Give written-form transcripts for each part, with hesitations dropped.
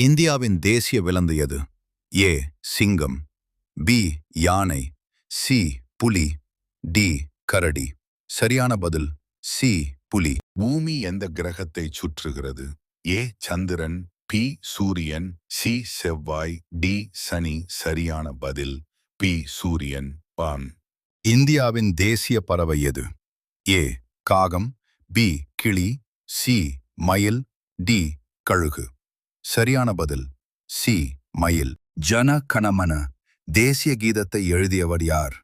இந்தியாவின் தேசிய விலங்கு எது? ஏ சிங்கம், பி யானை, சி புலி, டி கரடி. சரியான பதில் சி புலி. பூமி எந்த கிரகத்தை சுற்றுகிறது? ஏ சந்திரன், பி சூரியன், சி செவ்வாய், டி சனி. சரியான பதில் பி சூரியன். பான். இந்தியாவின் தேசிய பறவை எது? ஏ காகம், பி கிளி, சி மயில், டி கழுகு. சரியான பதில் சி மயில். ஜன கணமன தேசிய கீதத்தை எழுதியவர் யார்?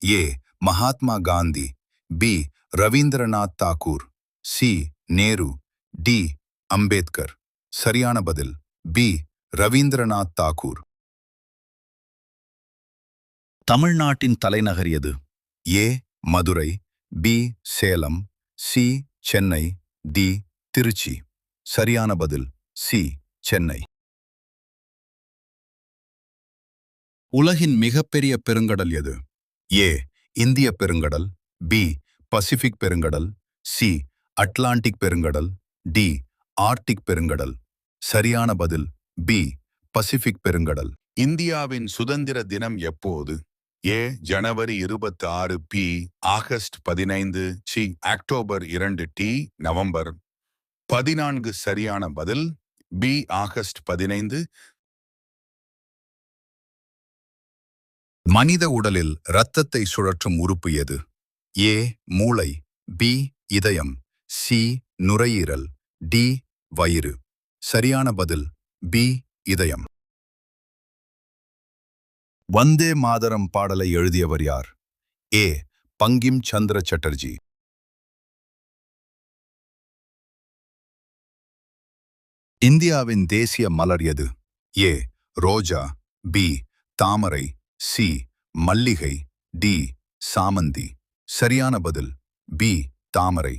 A Mahatma Gandhi, B Rabindranath Tagore, C Nehru, D Ambedkar. சரியான பதில் பி ரவீந்திரநாத் தாக்கூர். தமிழ்நாட்டின் தலைநகர் எது? A Madurai, B Salem, C Chennai, D Tiruchi. சரியான பதில் சி சென்னை. உலகின் மிகப்பெரிய பெருங்கடல் எது? ஏ இந்திய பெருங்கடல், பி பசிபிக் பெருங்கடல், சி அட்லாண்டிக் பெருங்கடல், டி ஆர்டிக் பெருங்கடல். சரியான பதில் பி பசிபிக் பெருங்கடல். இந்தியாவின் சுதந்திர தினம் எப்போது? ஏ ஜனவரி 26, பி ஆகஸ்ட் 15, சி அக்டோபர் 2, டி நவம்பர் 14. சரியான பதில் பி ஆகஸ்ட் 15. மனித உடலில் இரத்தத்தை சுழற்றும் உறுப்பு எது? ஏ மூளை, பி இதயம், சி நுரையீரல், டி வயிறு. சரியான பதில் பி இதயம். வந்தே மாதரம் பாடலை எழுதியவர் யார்? ஏ பங்கிம் சந்திர சட்டர்ஜி, இந்தியாவின் தேசிய மலர் எது? ஏ ரோஜா, பி தாமரை, சி மல்லிகை, டி சாமந்தி. சரியான பதில் பி தாமரை.